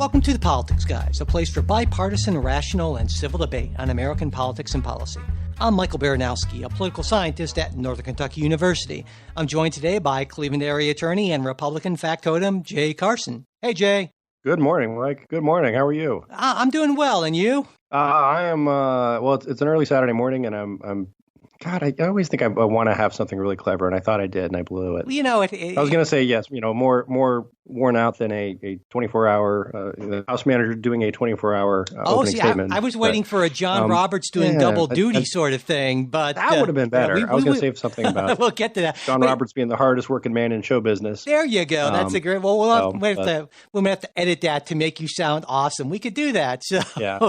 Welcome to The Politics Guys, a place for bipartisan, rational, and civil debate on American politics and policy. I'm Michael Baranowski, a political scientist at Northern Kentucky University. I'm joined today by Cleveland area attorney and Republican factotum, Jay Carson. Hey, Jay. Good morning, Mike. Good morning. How are you? I'm doing well, and you? I am. Well, it's an early Saturday morning, and I'm. God, I always think I want to have something really clever, and I thought I did, and I blew it. You know, I was going to say yes. More worn out than a 24-hour the House manager doing a 24-hour opening statement. I was waiting for a John Roberts doing double duty sort of thing, but that would have been better. I was going to save something about. We'll get to that. John Roberts being the hardest working man in show business. There you go. That's a great. Well, we'll have to edit that to make you sound awesome. We could do that. So, yeah.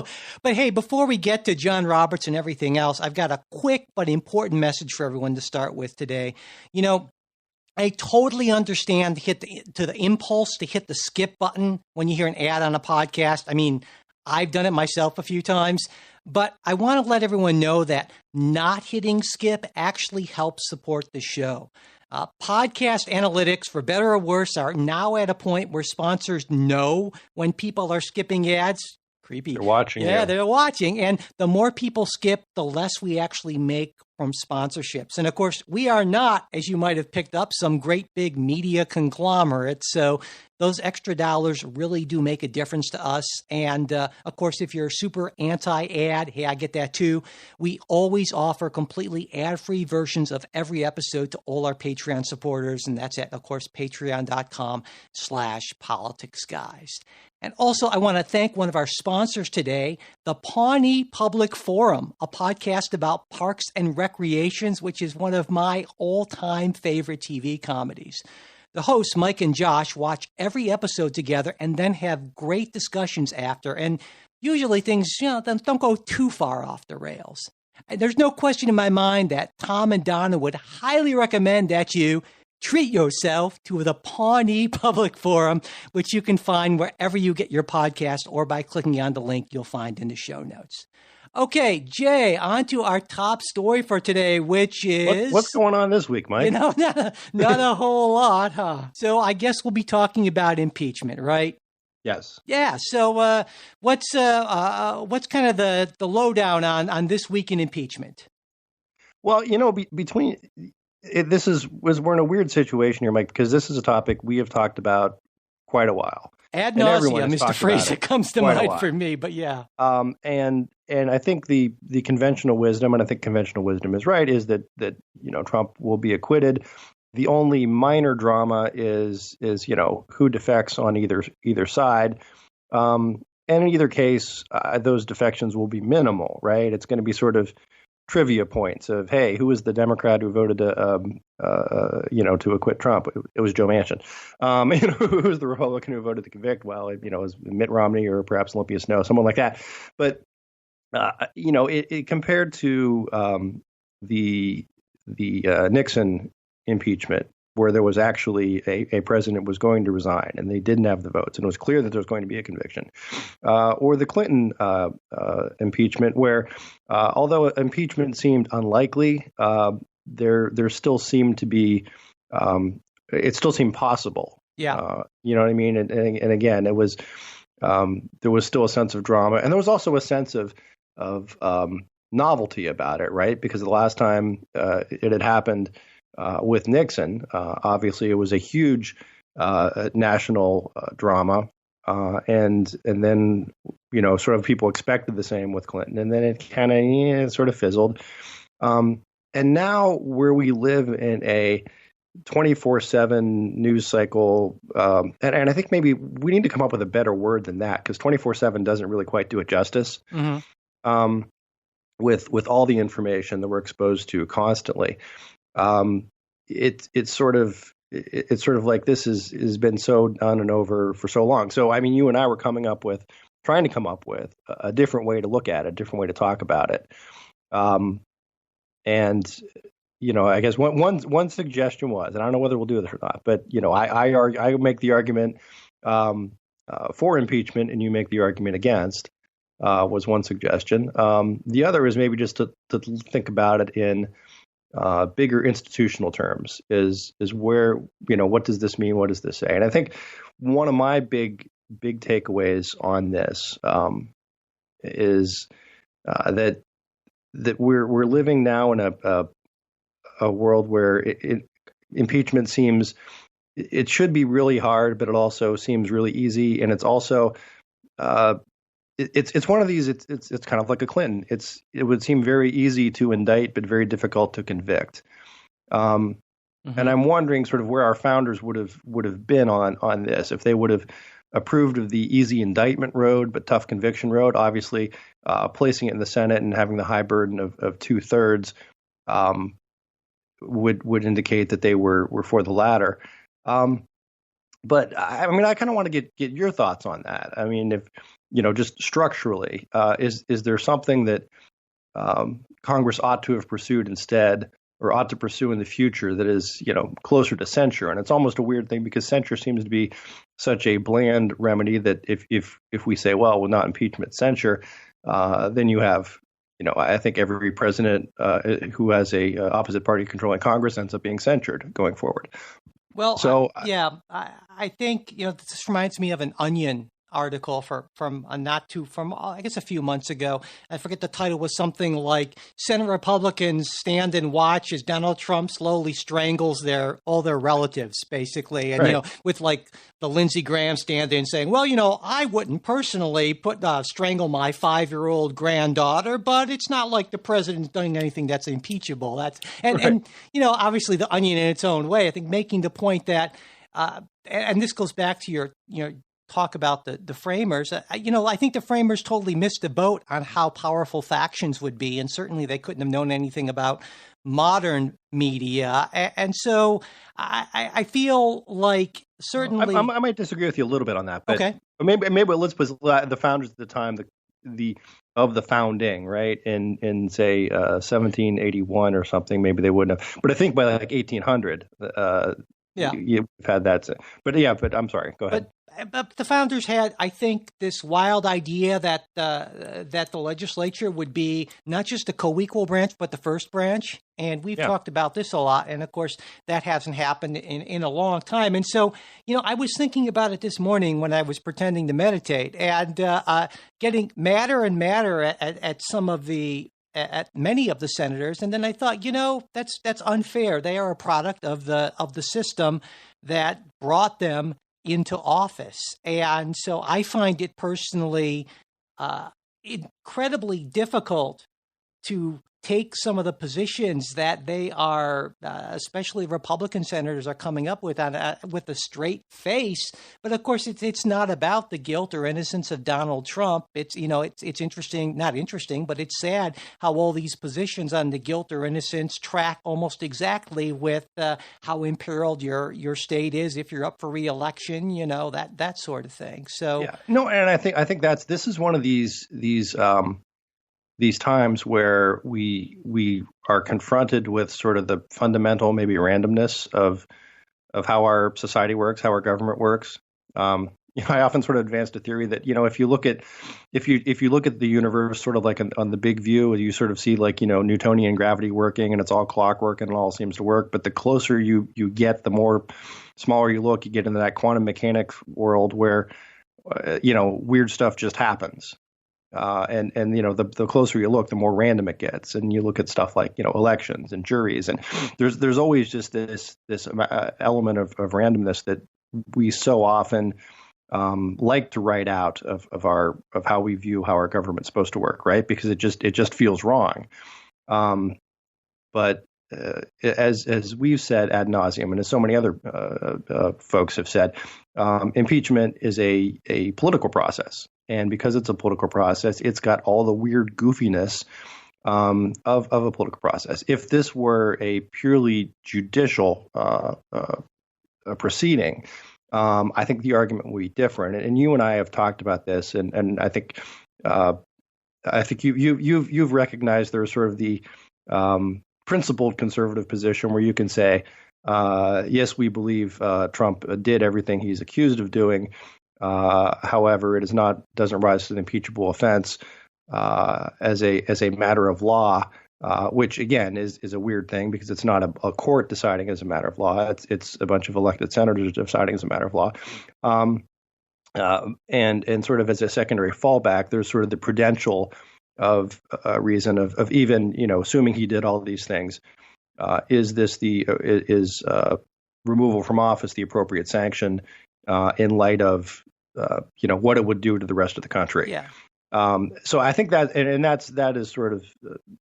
But hey, before we get to John Roberts and everything else, I've got a quick but important message for everyone to start with today. You know, I totally understand the impulse to hit the skip button when you hear an ad on a podcast. I mean, I've done it myself a few times, but I want to let everyone know that not hitting skip actually helps support the show. Podcast analytics, for better or worse, are now at a point where sponsors know when people are skipping ads. Creepy. They're watching. Yeah, they're watching. And the more people skip, the less we actually make from sponsorships. And of course, we are not, as you might have picked up, some great big media conglomerate. So those extra dollars really do make a difference to us. And of course, if you're super anti-ad, hey, I get that too. We always offer completely ad-free versions of every episode to all our Patreon supporters. And that's at, of course, patreon.com/politicsguys. And also, I want to thank one of our sponsors today, the Pawnee Public Forum, a podcast about parks and recreations, which is one of my all-time favorite TV comedies. The hosts, Mike and Josh, watch every episode together and then have great discussions after. And usually things, don't go too far off the rails. And there's no question in my mind that Tom and Donna would highly recommend that you treat yourself to the Pawnee Public Forum, which you can find wherever you get your podcast or by clicking on the link you'll find in the show notes. Okay, Jay, on to our top story for today, which is... What's going on this week, Mike? Not a whole lot, huh? So I guess we'll be talking about impeachment, right? Yes. Yeah. So what's kind of the lowdown on this week in impeachment? Well, we're in a weird situation here, Mike, because this is a topic we have talked about quite a while. Ad nauseum is the phrase that comes to mind for me, but yeah. And I think the conventional wisdom, and I think conventional wisdom is right, is that Trump will be acquitted. The only minor drama is who defects on either side. And in either case, those defections will be minimal, right? It's going to be sort of trivia points of, hey, who was the Democrat who voted to acquit Trump? It was Joe Manchin. Who was the Republican who voted to convict? Well, it was Mitt Romney or perhaps Olympia Snowe, someone like that. But it compared to the Nixon impeachment, where there was actually a president was going to resign and they didn't have the votes, and it was clear that there was going to be a conviction, or the Clinton impeachment, where although impeachment seemed unlikely, there still seemed to be it still seemed possible. Yeah, you know what I mean. And again, it was there was still a sense of drama, and there was also a sense of novelty about it, right? Because the last time it had happened. With Nixon, obviously, it was a huge national drama, and then sort of people expected the same with Clinton, and then it kind of sort of fizzled. And now, where we live in a 24/7 news cycle, and I think maybe we need to come up with a better word than that, because 24/7 doesn't really quite do it justice. Mm-hmm. With all the information that we're exposed to constantly. It's sort of like this has been so done and over for so long. So, I mean, you and I were trying to come up with a different way to look at it, a different way to talk about it. And, I guess one suggestion was, and I don't know whether we'll do this or not, but, I make the argument for impeachment and you make the argument against, was one suggestion. The other is maybe just to think about it in bigger institutional terms is where, what does this mean? What does this say? And I think one of my big big takeaways on this is that we're living now in a world where impeachment seems, it should be really hard, but it also seems really easy, and it's also it's one of these. It's kind of like a Clinton. It would seem very easy to indict, but very difficult to convict. And I'm wondering sort of where our founders would have been on this, if they would have approved of the easy indictment road but tough conviction road. Obviously, placing it in the Senate and having the high burden of 2/3 would indicate that they were for the latter. But I mean, I kind of want to get your thoughts on that. I mean, if just structurally, is there something that Congress ought to have pursued instead, or ought to pursue in the future, that is, closer to censure? And it's almost a weird thing because censure seems to be such a bland remedy that if we say, well, not impeachment, censure, then you have, I think every president who has a opposite party controlling Congress ends up being censured going forward. Well, so I think this reminds me of an Onion article from I guess a few months ago. I forget the title, was something like Senate Republicans stand and watch as Donald Trump slowly strangles all their relatives, basically, and right. With like the Lindsey Graham stand-in saying, well, I wouldn't personally strangle my 5-year-old granddaughter, but it's not like the president's doing anything that's impeachable. And obviously the Onion in its own way, I think, making the point that and this goes back to your talk about the framers. I think the framers totally missed the boat on how powerful factions would be, and certainly they couldn't have known anything about modern media. And so I feel like certainly I might disagree with you a little bit on that. But okay, maybe let's put the founders at the time, of the founding, right, in say 1781 or something. Maybe they wouldn't have, but I think by like 1800, you've had that. But I'm sorry. Go ahead. But the founders had, I think, this wild idea that the legislature would be not just the co-equal branch, but the first branch. And we've talked about this a lot. And of course, that hasn't happened in a long time. And so, I was thinking about it this morning when I was pretending to meditate, and getting madder and madder at many of the senators. And then I thought, that's unfair. They are a product of the system that brought them into office. And so I find it personally incredibly difficult to take some of the positions that they are, especially Republican senators, are coming up with with a straight face. But of course, it's not about the guilt or innocence of Donald Trump. It's it's interesting, not interesting, but it's sad how all these positions on the guilt or innocence track almost exactly with how imperiled your state is if you're up for re-election. That sort of thing. So no, and I think this is one of these times where we are confronted with sort of the fundamental, maybe randomness of how our society works, how our government works. I often sort of advanced a theory that if you look at the universe sort of like on the big view, you sort of see like Newtonian gravity working, and it's all clockwork and it all seems to work. But the closer you get, the more smaller you look, you get into that quantum mechanics world where weird stuff just happens. And the closer you look, the more random it gets. And you look at stuff like elections and juries, and there's always just this element of randomness that we so often like to write out of how we view how our government's supposed to work, right? Because it just feels wrong. But as we've said ad nauseum, and as so many other folks have said, impeachment is a political process. And because it's a political process, it's got all the weird goofiness of a political process. If this were a purely judicial proceeding, I think the argument would be different. And you and I have talked about this, and I think you've recognized there's sort of the principled conservative position where you can say, yes, we believe Trump did everything he's accused of doing. However, it doesn't rise to an impeachable offense as a matter of law, which again is a weird thing because it's not a court deciding as a matter of law. It's a bunch of elected senators deciding as a matter of law. and sort of as a secondary fallback, there's sort of the prudential of reason of even assuming he did all of these things, is this the is removal from office the appropriate sanction in light of what it would do to the rest of the country. Yeah. So I think that, and that is sort of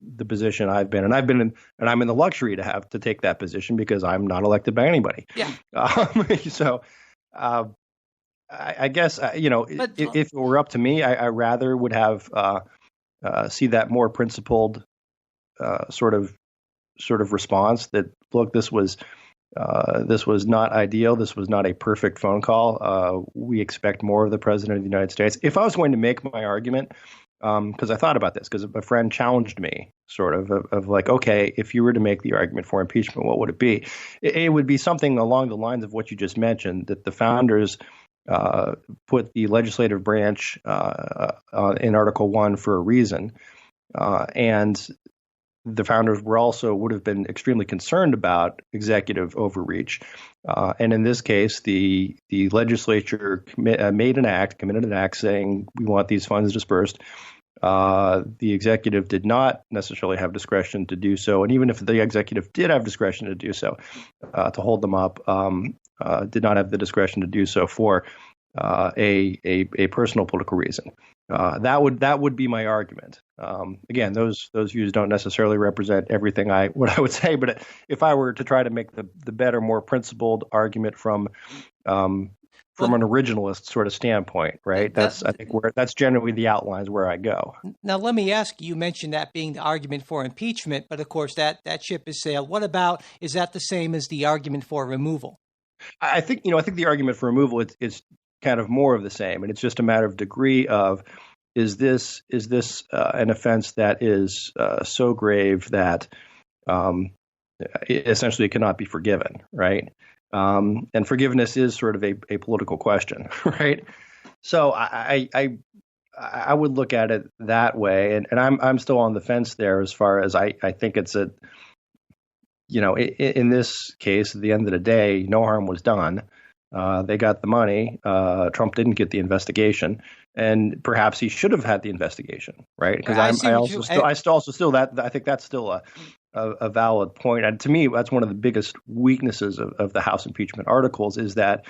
the position I've been, and I'm in the luxury to take that position because I'm not elected by anybody. Yeah. So I guess if it were up to me, I rather would have see that more principled sort of response that, look, this was not ideal. This was not a perfect phone call. We expect more of the president of the United States. If I was going to make my argument, because I thought about this, because a friend challenged me sort of like, okay, if you were to make the argument for impeachment, what would it be? It would be something along the lines of what you just mentioned, that the founders put the legislative branch in Article 1 for a reason. And the founders would have been extremely concerned about executive overreach. And in this case, the legislature committed an act saying we want these funds dispersed. The executive did not necessarily have discretion to do so. And even if the executive did have discretion to do so, to hold them up, did not have the discretion to do so for a personal political reason. That would be my argument. Again, those views don't necessarily represent everything what I would say, but if I were to try to make the better, more principled argument from an originalist sort of standpoint, right? I think that's generally the outlines where I go. Now, let me ask you mentioned that being the argument for impeachment, but of course that ship has sailed. What about, is that the same as the argument for removal? I think the argument for removal is kind of more of the same, and it's just a matter of degree of, is this an offense that is so grave that essentially it cannot be forgiven, right? And forgiveness is sort of a political question, right? So I would look at it that way, and I'm still on the fence there as far as I think it's in this case, at the end of the day, no harm was done. They got the money. Trump didn't get the investigation, and perhaps he should have had the investigation, right? Because I think that's still a valid point. And to me, that's one of the biggest weaknesses of the House impeachment articles, is that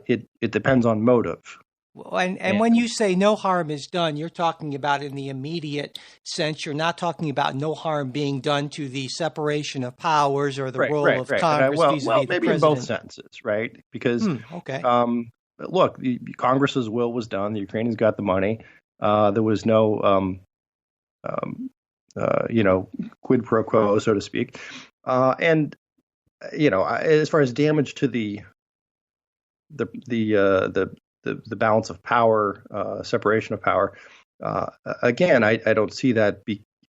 it depends on motive. And when you say no harm is done, you're talking about in the immediate sense. You're not talking about no harm being done to the separation of powers or the role of Congress vis-a-vis the president. Maybe in both senses, right? Because look, Congress's will was done. The Ukrainians got the money. There was no quid pro quo, so to speak. And as far as damage to the balance of power, separation of power. Again, I don't see that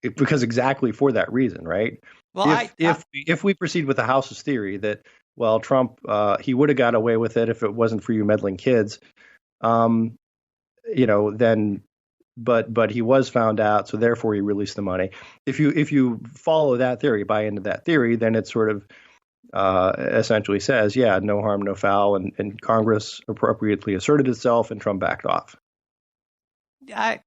because exactly for that reason, right? Well, if we proceed with the House's theory that, well, Trump, he would have got away with it if it wasn't for you meddling kids, then, but he was found out, so therefore he released the money. If you follow that theory, buy into that theory, then it sort of essentially says, yeah, no harm, no foul, and Congress appropriately asserted itself, and Trump backed off. I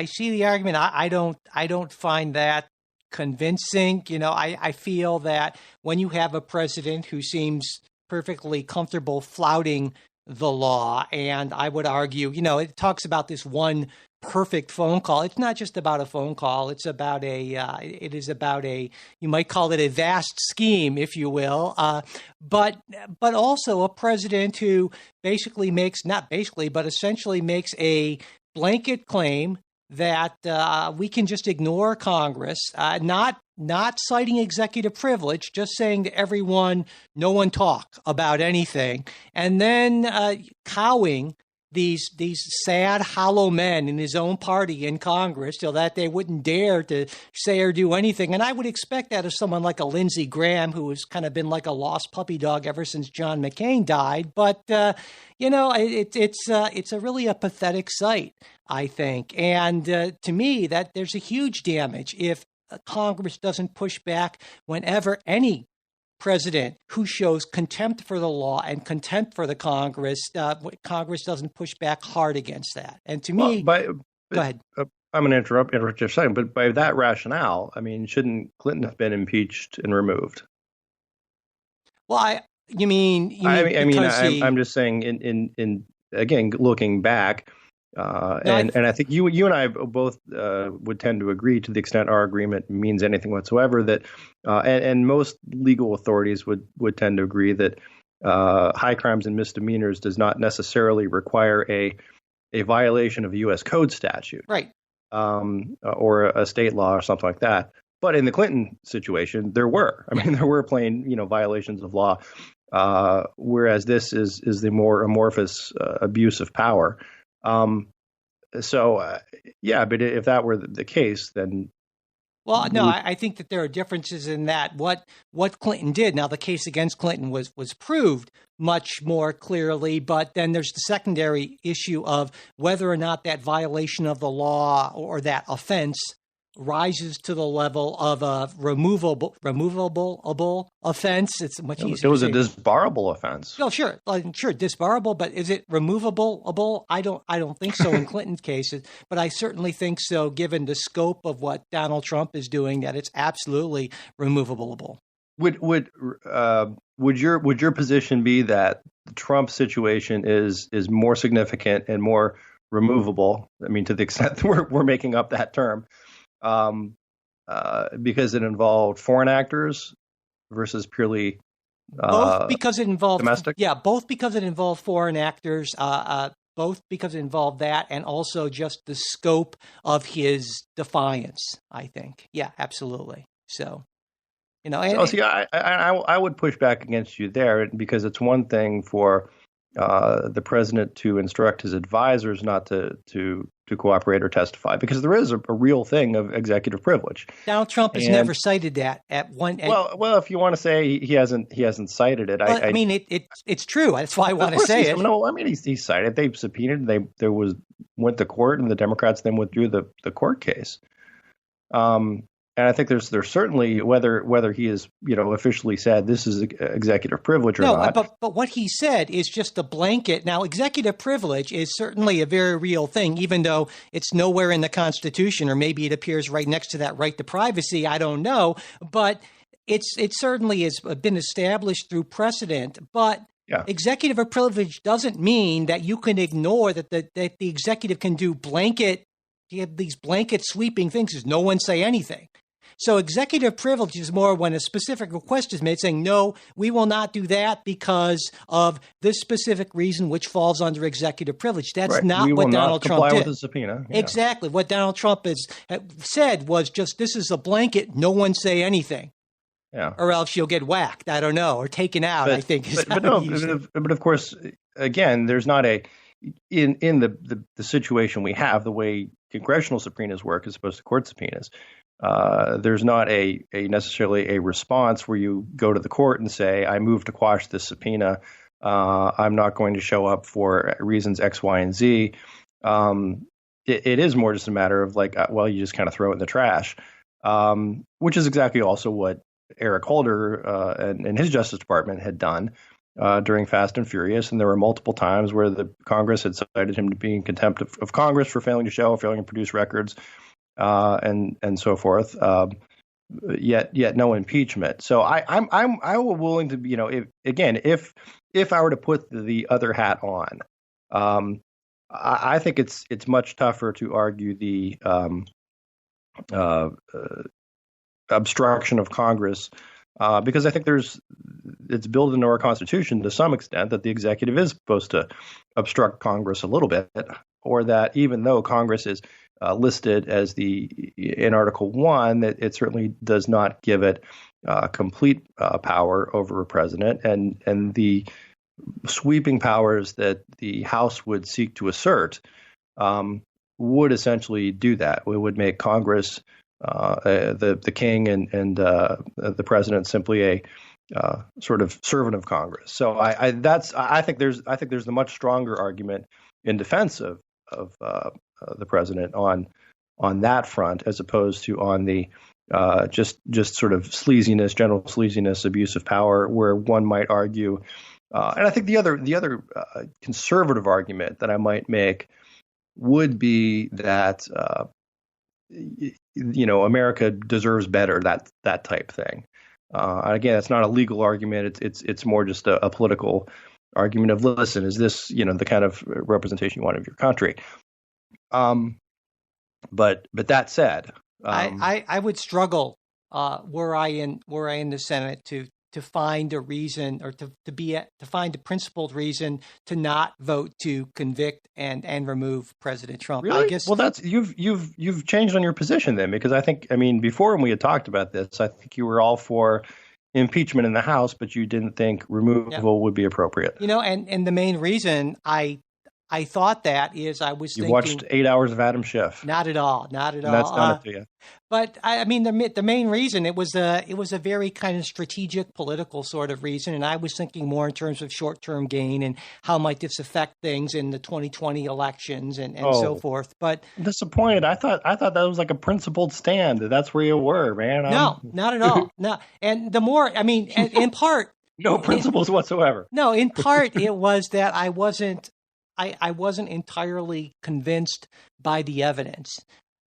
see the argument. I don't find that convincing. I feel that when you have a president who seems perfectly comfortable flouting the law, and I would argue, it talks about this one perfect phone call. It's not just about a phone call. It's about you might call it a vast scheme, if you will. But also a president who essentially makes a blanket claim that we can just ignore Congress, not citing executive privilege, just saying to everyone, no one talk about anything, and then cowing these sad, hollow men in his own party in Congress so that they wouldn't dare to say or do anything. And I would expect that of someone like a Lindsey Graham, who has kind of been like a lost puppy dog ever since John McCain died. But, it's really a pathetic sight, I think. And to me, that there's a huge damage if Congress doesn't push back whenever any president who shows contempt for the law and contempt for the Congress, Congress doesn't push back hard against that. And to me, go ahead. I'm going to interrupt you for a second, but by that rationale, I mean, shouldn't Clinton have been impeached and removed? Well, I'm just saying in again, looking back, and I think you and I both would tend to agree, to the extent our agreement means anything whatsoever, that and most legal authorities would tend to agree that high crimes and misdemeanors does not necessarily require a violation of a U.S. code statute, right, or a state law or something like that. But in the Clinton situation, there were. I mean, there were plain, violations of law, whereas this is the more amorphous abuse of power. But if that were the case, then. Well, no, I think that there are differences in that. What Clinton did, now the case against Clinton was proved much more clearly, but then there's the secondary issue of whether or not that violation of the law or that offense rises to the level of a removable offense. It's much easier. It was a disbarable offense. No, sure, disbarable, but is it removable? I don't think so in Clinton's cases, but I certainly think so given the scope of what Donald Trump is doing, that it's absolutely removable. Would your position be that the Trump situation is more significant and more removable? I mean, to the extent that we're making up that term. Because it involved foreign actors versus purely both because it involved domestic. Yeah, both because it involved foreign actors, both because it involved that, and also just the scope of his defiance. I think, yeah, absolutely. So, I would push back against you there, because it's one thing for the president to instruct his advisors not to cooperate or testify, because there is a real thing of executive privilege. Donald Trump has never cited that at one. Well, if you want to say he hasn't cited it, it's true. That's why I want to say it. No, I mean he cited. They subpoenaed. Went to court, and the Democrats then withdrew the court case. And I think there's certainly, whether he has officially said this is executive privilege or not. But what he said is just a blanket. Now, executive privilege is certainly a very real thing, even though it's nowhere in the Constitution, or maybe it appears right next to that right to privacy. I don't know, but it certainly has been established through precedent. But executive privilege doesn't mean that you can ignore that the executive can do these blanket sweeping things. Does no one say anything? So executive privilege is more when a specific request is made saying, no, we will not do that because of this specific reason, which falls under executive privilege. That's not what Donald Trump did. With the subpoena. Yeah. Exactly. What Donald Trump has said was just, this is a blanket, no one say anything. Yeah. Or else you'll get whacked. I don't know. Or taken out, I think. But of course, again, there's not in the situation we have, the way congressional subpoenas work as opposed to court subpoenas. There's not necessarily a response where you go to the court and say, I move to quash this subpoena. I'm not going to show up for reasons X, Y, and Z. It is more just a matter of you just kind of throw it in the trash, which is exactly also what Eric Holder and his Justice Department had done during Fast and Furious. And there were multiple times where the Congress had cited him to be in contempt of Congress for failing to produce records. And so forth. Yet no impeachment. So I'm willing to if I were to put the other hat on, I think it's much tougher to argue the obstruction of Congress, because I think it's built into our Constitution to some extent that the executive is supposed to obstruct Congress a little bit, or that even though Congress is listed as in Article 1, that it certainly does not give it complete power over a president, and the sweeping powers that the House would seek to assert would essentially do that. It would make Congress, the king and the president, simply a sort of servant of Congress. So I think there's a much stronger argument in defense of the president on that front, as opposed to on the just sort of sleaziness, general sleaziness, abuse of power, where one might argue, and I think the other conservative argument that I might make would be that America deserves better, that type thing. Again, it's not a legal argument. It's more just a political argument of, listen, is this the kind of representation you want of your country? But that said, I would struggle were I in the Senate to find a reason, or to find a principled reason to not vote to convict and remove President Trump. Really? I guess. Well, that's you've changed on your position then, because before when we had talked about this, I think you were all for impeachment in the House, but you didn't think removal would be appropriate. And the main reason I thought that is I was thinking. You watched 8 hours of Adam Schiff. Not at all. And that's done it to you. But the main reason, it was a very kind of strategic political sort of reason, and I was thinking more in terms of short-term gain and how might this affect things in the 2020 elections and so forth. But I'm disappointed. I thought that was like a principled stand. That's where you were, man. No, not at all. No, and the more in part, no principles whatsoever. No, in part it was that I wasn't entirely convinced by the evidence.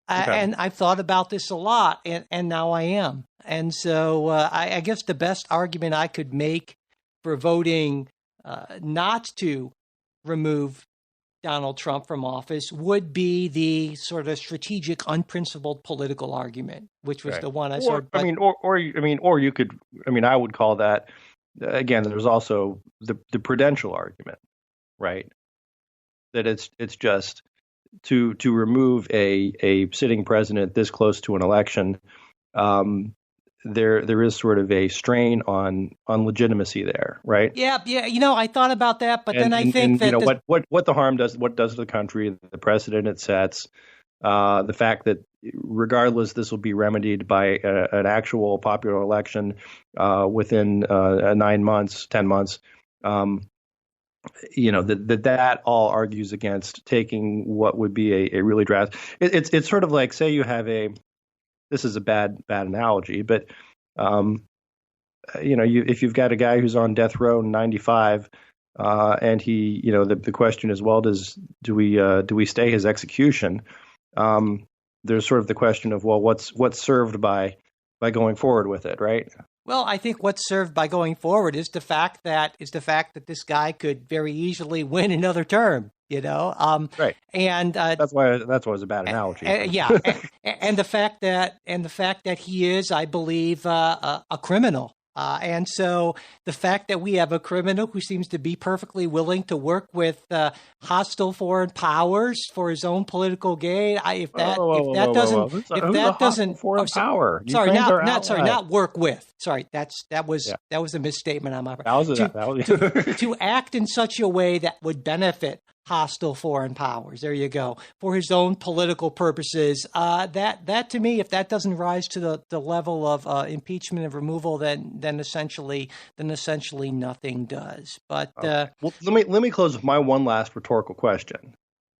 Okay. And I've thought about this a lot, and now I am. And so I guess the best argument I could make for voting not to remove Donald Trump from office would be the sort of strategic, unprincipled political argument, which was the one I sort of. Or you could. I would call that. Again, there's also the prudential argument, right? That it's just to remove a sitting president this close to an election. There is sort of a strain on legitimacy there, right? Yeah. I thought about that, but then I think that what the harm does, what does to the country, the precedent it sets, the fact that regardless, this will be remedied by an actual popular election within 9 months, 10 months. That all argues against taking what would be a really drastic. It's sort of like, say you have this is a bad analogy, but if you've got a guy who's on death row in 95, and he, the question is, well, do we stay his execution? There's sort of the question of, well, what's served by going forward with it, right? Well, I think what's served by going forward is the fact that this guy could very easily win another term. Right? And that's why it was a bad analogy. And the fact that he is, I believe, a criminal. And so the fact that we have a criminal who seems to be perfectly willing to work with hostile foreign powers for his own political gain, not work with. Sorry, that was a misstatement on my part. To act in such a way that would benefit hostile foreign powers. There you go. For his own political purposes. That to me, if that doesn't rise to the level of impeachment and removal, then essentially nothing does. But well, let me close with my one last rhetorical question.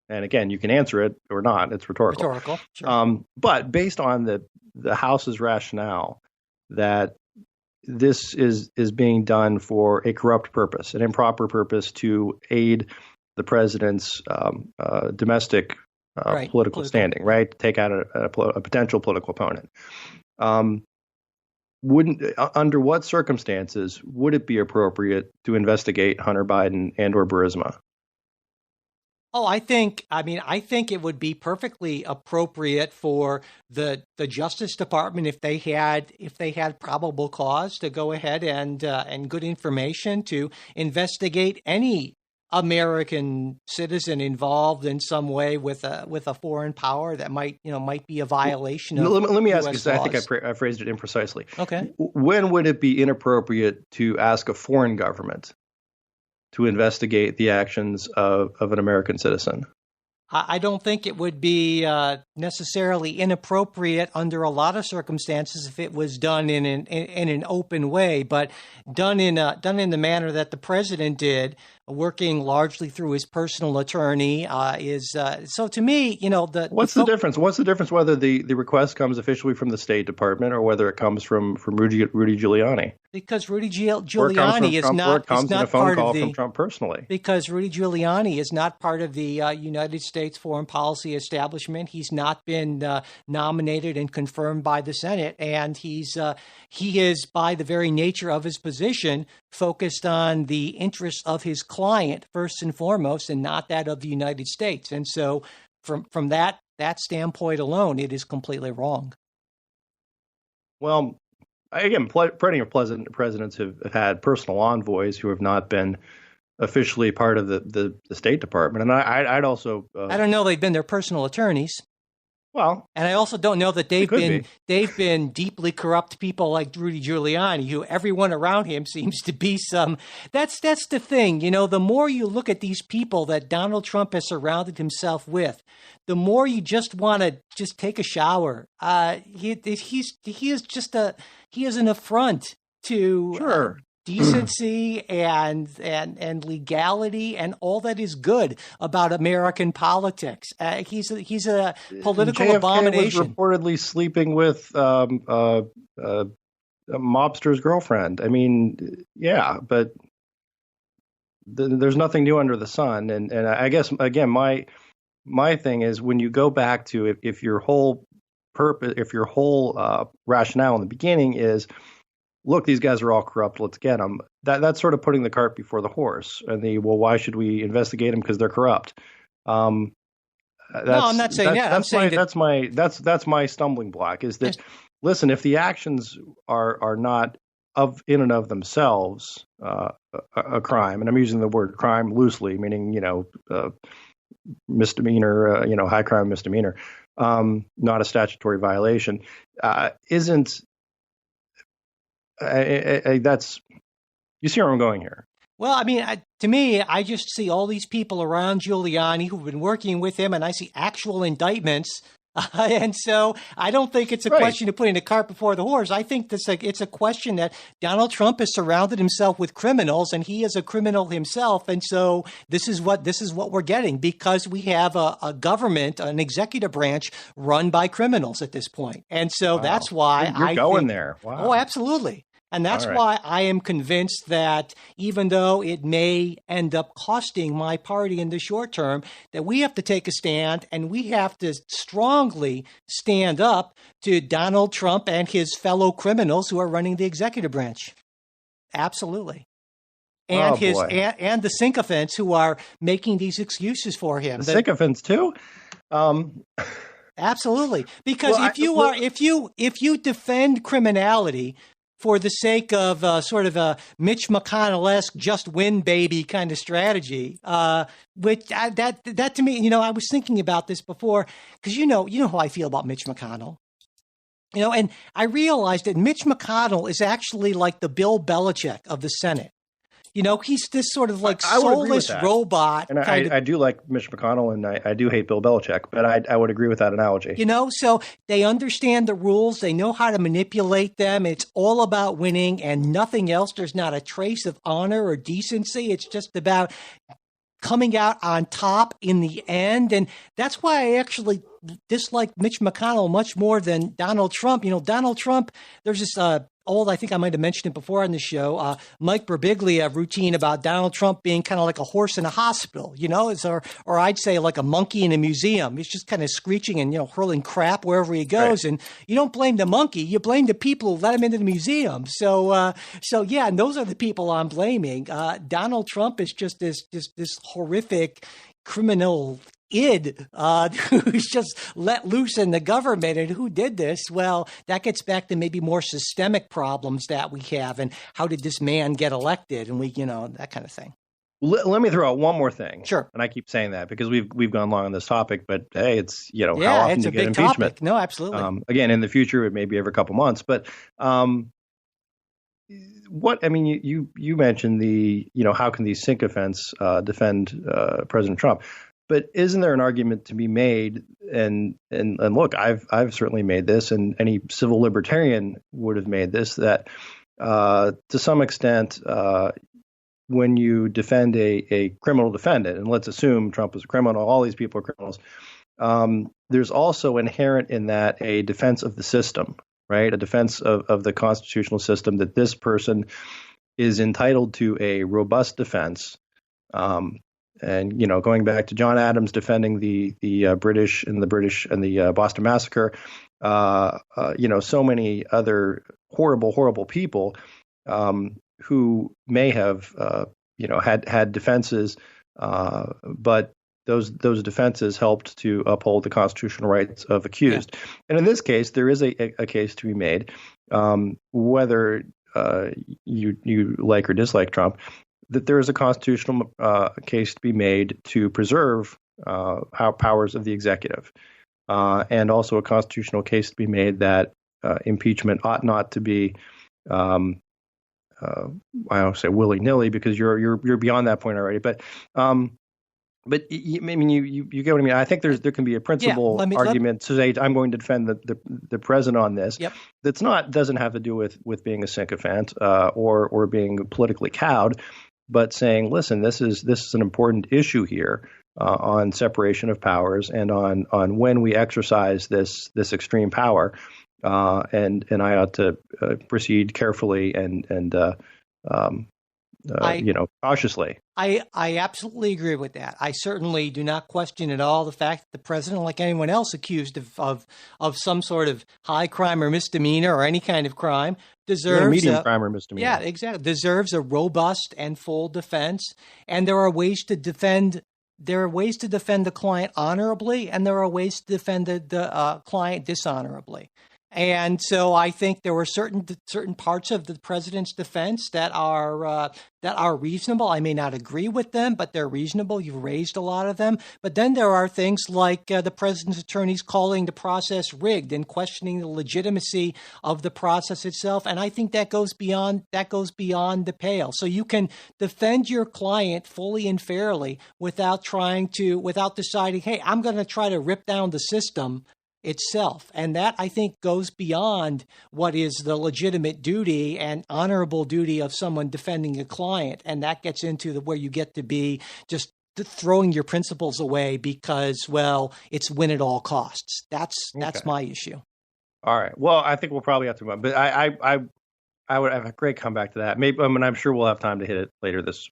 And again, you can answer it or not. It's rhetorical. Rhetorical, sure. But based on the House's rationale that this is being done for a corrupt purpose, an improper purpose to aid the president's domestic political standing, right? Take out a potential political opponent. Under what circumstances would it be appropriate to investigate Hunter Biden and/or Burisma? Oh, I think it would be perfectly appropriate for the Justice Department, if they had probable cause, to go ahead and good information to investigate any American citizen involved in some way with a foreign power that might be a violation of. Let me ask you, because I think I phrased it imprecisely. Okay. When would it be inappropriate to ask a foreign government to investigate the actions of an American citizen? I don't think it would be necessarily inappropriate under a lot of circumstances if it was done in an open way, but done in the manner that the president did, working largely through his personal attorney. So to me, What's the difference? What's the difference whether the request comes officially from the State Department or whether it comes from Rudy Giuliani? Because Rudy Giuliani is Trump, or it comes in a phone part call of the from Trump personally. because Rudy Giuliani is not part of the United States foreign policy establishment. He's not been nominated and confirmed by the Senate, and he is, by the very nature of his position, focused on the interests of his client first and foremost, and not that of the United States. And so, from that standpoint alone, it is completely wrong. Well, again, plenty of presidents have had personal envoys who have not been officially part of the State Department, and I'd also I don't know they've been their personal attorneys. Well, and I also don't know that they've been deeply corrupt people like Rudy Giuliani, who everyone around him seems to be some. That's the thing, the more you look at these people that Donald Trump has surrounded himself with, the more you just want to just take a shower. He is an affront to sure. Decency and legality and all that is good about American politics. He's a political JFK abomination. Was reportedly sleeping with a mobster's girlfriend. I mean, yeah, but there's nothing new under the sun. And I guess again, my thing is when you go back to if your whole purpose, if your whole rationale in the beginning is, look, these guys are all corrupt, let's get them. That's sort of putting the cart before the horse. And why should we investigate them because they're corrupt? No, I'm not saying that. I'm saying that's my stumbling block is that, listen, if the actions are not in and of themselves a crime, and I'm using the word crime loosely, meaning, misdemeanor, high crime misdemeanor, not a statutory violation, isn't. That's, you see where I'm going here. Well, I mean, to me, I just see all these people around Giuliani who've been working with him, and I see actual indictments. And so I don't think it's a question of putting the cart before the horse. I think it's a question that Donald Trump has surrounded himself with criminals, and he is a criminal himself. And so this is what we're getting, because we have a government, an executive branch run by criminals at this point. And so that's why you're going there. Wow. Oh, absolutely. And that's why I am convinced that even though it may end up costing my party in the short term, that we have to take a stand, and we have to strongly stand up to Donald Trump and his fellow criminals who are running the executive branch. Absolutely. And and the sycophants who are making these excuses for him. The sycophants too? Absolutely. Because if you defend criminality for the sake of sort of a Mitch McConnell-esque just win baby kind of strategy, which that to me, I was thinking about this before, because you know how I feel about Mitch McConnell. And I realized that Mitch McConnell is actually like the Bill Belichick of the Senate. He's this sort of like soulless robot. And I do like Mitch McConnell, and I do hate Bill Belichick, but I would agree with that analogy. So they understand the rules. They know how to manipulate them. It's all about winning and nothing else. There's not a trace of honor or decency. It's just about coming out on top in the end. And that's why I actually dislike Mitch McConnell much more than Donald Trump. Donald Trump, there's this I think I might have mentioned it before on the show, Mike Birbiglia routine about Donald Trump being kind of like a horse in a hospital, or I'd say like a monkey in a museum. He's just kind of screeching and, hurling crap wherever he goes. Right. And you don't blame the monkey, you blame the people who let him into the museum. So yeah, and those are the people I'm blaming. Donald Trump is just this horrific criminal id who's just let loose in the government. And who did this? Well, that gets back to maybe more systemic problems that we have, and how did this man get elected, and that kind of thing. Let me throw out one more thing. Sure. And I keep saying that because we've gone long on this topic, but hey, it's how often it's do you get big impeachment? Topic. No, absolutely. Again, in the future, it may be every couple months, but you mentioned how can these sycophants defend President Trump? But isn't there an argument to be made? And look, I've certainly made this, and any civil libertarian would have made this, that to some extent, when you defend a criminal defendant, and let's assume Trump is a criminal, all these people are criminals, there's also inherent in that a defense of the system, right? A defense of the constitutional system, that this person is entitled to a robust defense. And going back to John Adams defending the British and the Boston Massacre, so many other horrible people who may have had defenses, but those defenses helped to uphold the constitutional rights of accused. Yeah. And in this case, there is a case to be made, whether you like or dislike Trump, that there is a constitutional case to be made to preserve powers of the executive, and also a constitutional case to be made that impeachment ought not to be, I don't say willy-nilly, because you're beyond that point already, but you get what I mean. I think there can be a principal argument to say I'm going to defend the president on this. Yep. That's doesn't have to do with being a sycophant or being politically cowed, but saying, listen, this is an important issue here on separation of powers and on when we exercise this extreme power, and I ought to proceed carefully and cautiously. I absolutely agree with that. I certainly do not question at all the fact that the president, like anyone else accused of some sort of high crime or misdemeanor or any kind of crime, deserves medium crime or misdemeanor. Yeah, exactly. Deserves a robust and full defense. And there are ways to defend. There are ways to defend the client honorably, and there are ways to defend the client dishonorably. And so I think there were certain parts of the president's defense that are reasonable. I may not agree with them, but they're reasonable. You've raised a lot of them. But then there are things like the president's attorneys calling the process rigged and questioning the legitimacy of the process itself. And I think that goes beyond the pale. So you can defend your client fully and fairly without deciding, hey, I'm going to try to rip down the system itself. And that, I think, goes beyond what is the legitimate duty and honorable duty of someone defending a client. And that gets into where you get to be just throwing your principles away because, well, it's win at all costs. That's my issue. All right. Well, I think we'll probably have to run, but I would have a great comeback to that. Maybe, I'm sure we'll have time to hit it later. This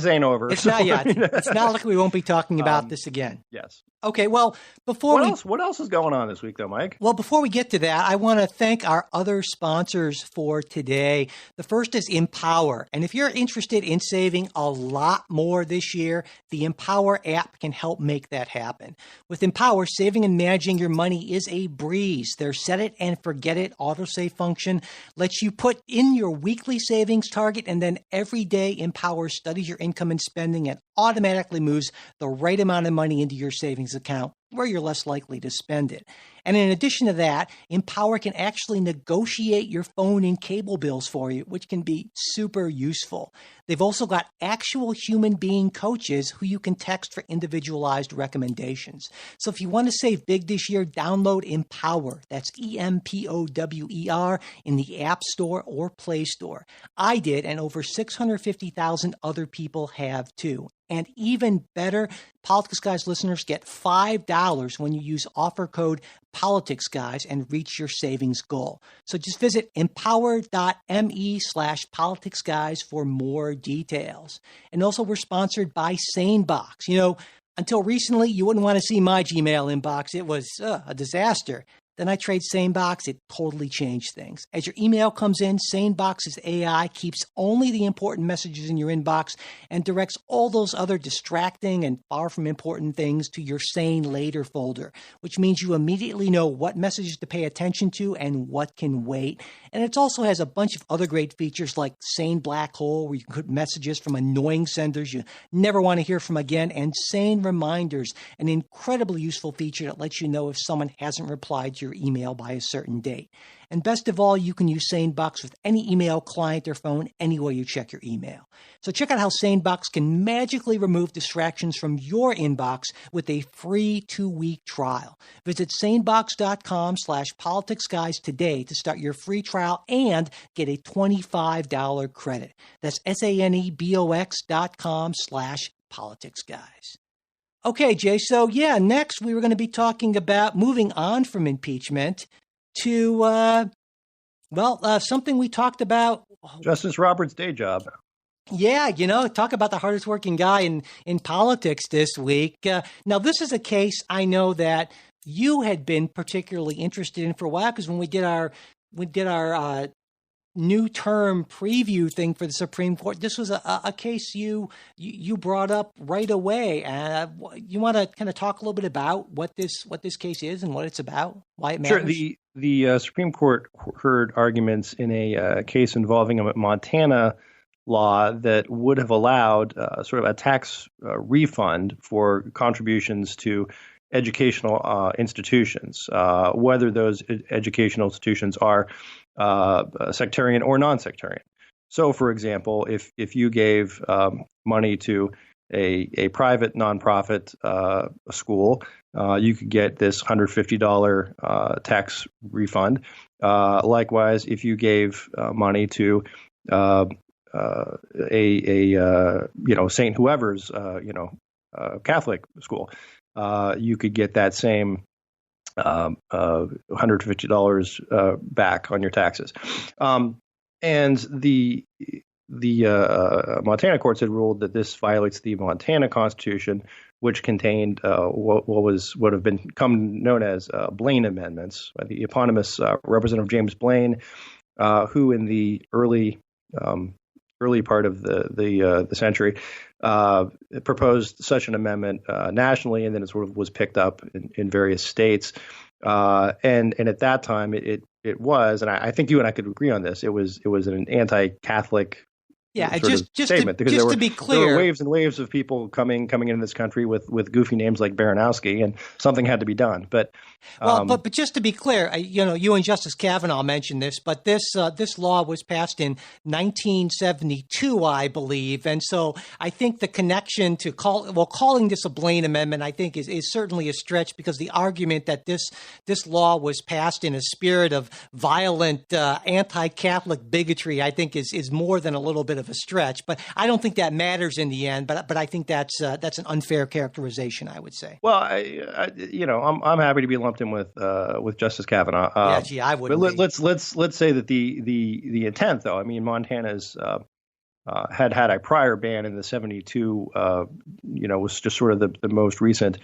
ain't over. It's not yet. It's not like we won't be talking about this again. Yes. Okay. Well, what else is going on this week, though, Mike? Well, before we get to that, I want to thank our other sponsors for today. The first is Empower, and if you're interested in saving a lot more this year, the Empower app can help make that happen. With Empower, saving and managing your money is a breeze. Their set it and forget it autosave function lets you put in your weekly savings target, and then every day Empower studies your income and spending and automatically moves the right amount of money into your savings account where you're less likely to spend it. And in addition to that, Empower can actually negotiate your phone and cable bills for you, which can be super useful. They've also got actual human being coaches who you can text for individualized recommendations. So if you want to save big this year, download Empower. That's EMPOWER in the App Store or Play Store. I did, and over 650,000 other people have too. And even better, Politics Guys listeners get $5 when you use offer code Politics Guys and reach your savings goal. So just visit empower.me/Politics Guys for more details. And also, we're sponsored by SaneBox. You know, until recently, you wouldn't want to see my Gmail inbox. It was a disaster. Then I trade SaneBox. It totally changed things. As your email comes in, SaneBox's AI keeps only the important messages in your inbox and directs all those other distracting and far from important things to your Sane Later folder, which means you immediately know what messages to pay attention to and what can wait. And it also has a bunch of other great features like Sane Black Hole, where you can put messages from annoying senders you never want to hear from again, and Sane Reminders, an incredibly useful feature that lets you know if someone hasn't replied to your email by a certain date. And best of all, you can use SaneBox with any email client or phone anywhere you check your email. So check out how SaneBox can magically remove distractions from your inbox with a free 2-week trial. Visit sanebox.com/politicsguys today to start your free trial and get a $25 credit. That's sanebox.com/politicsguys. Okay, Jay. So next we were going to be talking about moving on from impeachment to, something we talked about. Justice Roberts' day job. Yeah, talk about the hardest working guy in politics this week. Now, this is a case I know that you had been particularly interested in for a while, because when we did our new term preview thing for the Supreme Court, this was a case you brought up right away. You want to kind of talk a little bit about what this case is and what it's about, why it matters? Sure. The Supreme Court heard arguments in a case involving a Montana law that would have allowed sort of a tax refund for contributions to educational institutions, whether those educational institutions are sectarian or non-sectarian. So, for example, if you gave money to a private nonprofit school, you could get this $150 tax refund. Likewise, if you gave money to Saint whoever's Catholic school, you could get that same $150 back on your taxes. And the Montana courts had ruled that this violates the Montana Constitution, which contained what would have become known as Blaine amendments by the eponymous Representative James Blaine, who in the early part of the century proposed such an amendment nationally, and then it sort of was picked up in various states. And at that time, it was, and I think you and I could agree on this, it was an anti-Catholic statement, because to be clear, there were waves and waves of people coming into this country with goofy names like Baranowski, and something had to be done. But but just to be clear, you and Justice Kavanaugh mentioned this, but this law was passed in 1972, I believe, and so I think the connection to calling this a Blaine amendment, I think is certainly a stretch, because the argument that this law was passed in a spirit of violent anti-Catholic bigotry, I think is more than a little bit of a stretch. But I don't think that matters in the end. But I think that's an unfair characterization, I would say. Well, I'm happy to be lumped in with Justice Kavanaugh. I would. But let's say that the intent, though. I mean, Montana's had a prior ban in the 72. Was just sort of the most recent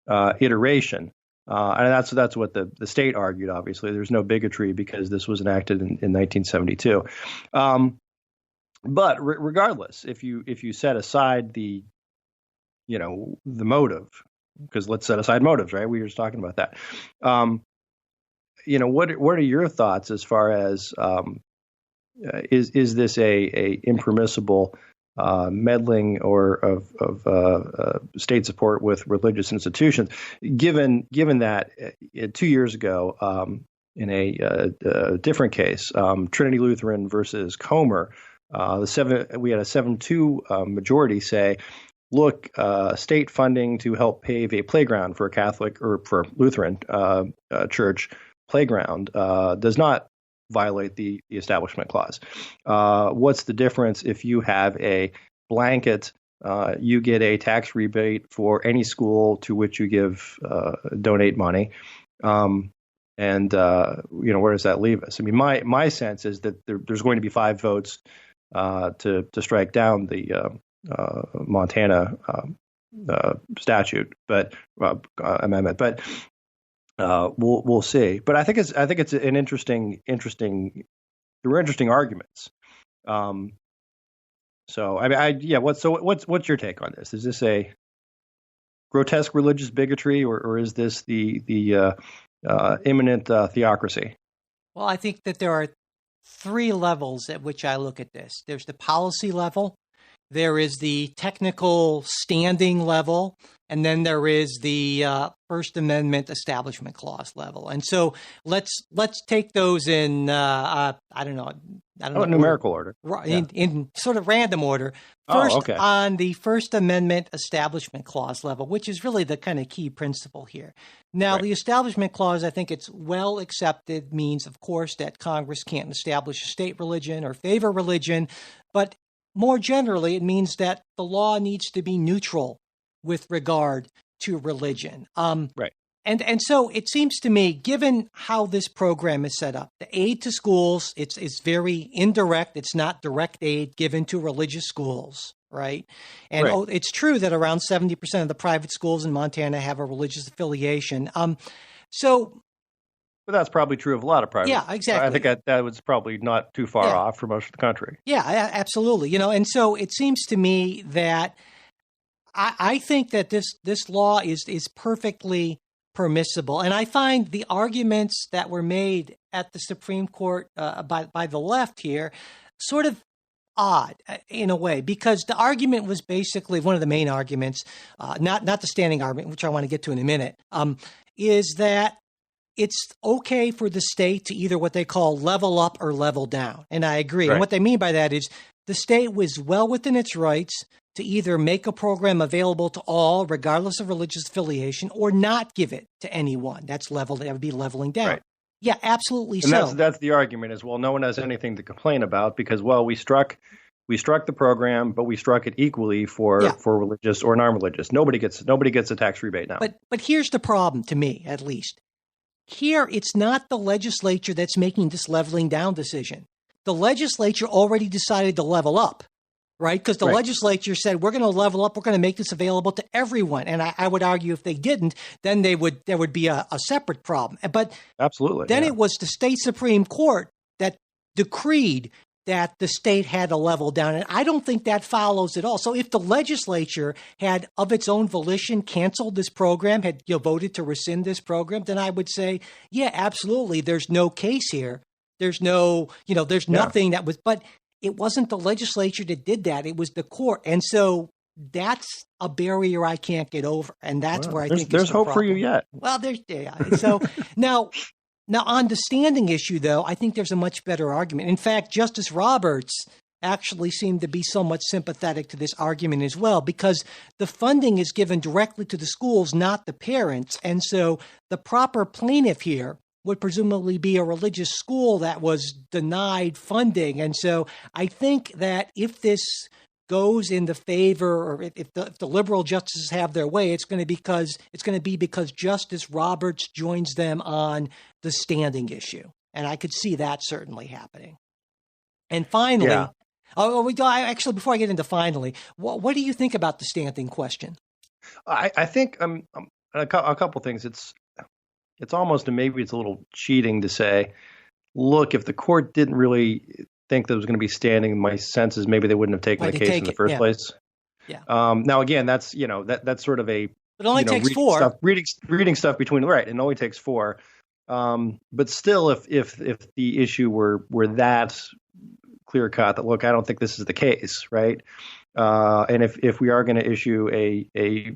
iteration. And that's what the state argued. Obviously, there's no bigotry because this was enacted in 1972. But regardless, if you set aside the motive, because let's set aside motives, right? We were just talking about that. What are your thoughts as far as is this a impermissible meddling or of state support with religious institutions, given that 2 years ago in a different case, Trinity Lutheran versus Comer, we had a 7-2 majority say, look, state funding to help pave a playground for a Catholic or for Lutheran church playground does not violate the Establishment Clause. What's the difference if you have a blanket, you get a tax rebate for any school to which you donate money? And where does that leave us? I mean, my sense is that there's going to be 5 votes to strike down the Montana statute, but amendment. But we'll see. But I think it's an interesting. There were interesting arguments. So I mean, what's your take on this? Is this a grotesque religious bigotry, or is this the imminent theocracy? Well, I think that there are 3 levels at which I look at this. There's the policy level, there is the technical standing level, and then there is the First Amendment Establishment Clause level. And so let's take those in I don't know numerical order. In sort of random order. First, on the First Amendment Establishment Clause level, which is really the kind of key principle here. Now, the Establishment Clause, I think it's well accepted, means, of course, that Congress can't establish a state religion or favor religion, but more generally, it means that the law needs to be neutral with regard to religion. And so it seems to me, given how this program is set up, the aid to schools, it's very indirect. It's not direct aid given to religious schools, right? And it's true that around 70% of the private schools in Montana have a religious affiliation. But that's probably true of a lot of private. Yeah, exactly. I think that was probably not too far off for most of the country. Yeah, absolutely. And so it seems to me that I think that this law is perfectly permissible. And I find the arguments that were made at the Supreme Court by the left here sort of odd in a way, because the argument was basically one of the main arguments, not the standing argument, which I want to get to in a minute, is that it's okay for the state to either what they call level up or level down. And I agree. And what they mean by that is the state was well within its rights to either make a program available to all, regardless of religious affiliation, or not give it to anyone. That would be leveling down. Right. Yeah, absolutely. And that's the argument is, well, no one has anything to complain about because, well, we struck the program, but we struck it equally for religious or non-religious. Nobody gets a tax rebate now. But here's the problem, to me, at least. Here, it's not the legislature that's making this leveling down decision. The legislature already decided to level up, right? Because the legislature said, we're going to level up. We're going to make this available to everyone. And I would argue if they didn't, then there would be a separate problem. But absolutely, then it was the state Supreme Court that decreed that the state had to level down. And I don't think that follows at all. So if the legislature had, of its own volition, canceled this program, had voted to rescind this program, then I would say, yeah, absolutely. There's no case here. There's no, there's nothing that was, but it wasn't the legislature that did that. It was the court. And so that's a barrier I can't get over. And that's where I think there's hope for you yet. Well, so Now, on the standing issue, though, I think there's a much better argument. In fact, Justice Roberts actually seemed to be somewhat sympathetic to this argument as well, because the funding is given directly to the schools, not the parents. And so the proper plaintiff here would presumably be a religious school that was denied funding. And so I think that if this goes in the favor, or if the liberal justices have their way, it's going to be because Justice Roberts joins them on the standing issue, and I could see that certainly happening. And finally, actually, before I get into finally, what do you think about the standing question? I think a couple things. It's almost, and maybe it's a little cheating to say, look, if the court didn't really think that was going to be standing, my sense is maybe they wouldn't have taken the case in the first place. Yeah. Now again, that's that's sort of a. It only takes four. Reading stuff between it only takes four. But still, if the issue were that clear cut, that look, I don't think this is the case, right? And if we are going to issue a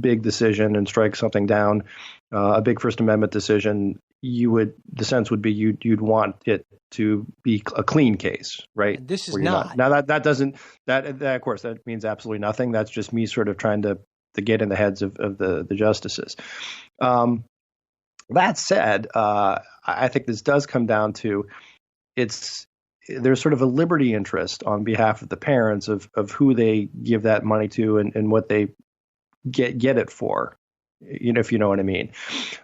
big decision and strike something down, a big First Amendment decision, the sense would be you'd want it to be a clean case, right? And this is not. Now that doesn't, of course, that means absolutely nothing. That's just me sort of trying to get in the heads of the justices. That said, I think this does come down to there's sort of a liberty interest on behalf of the parents of who they give that money to and what they get it for, if you know what I mean.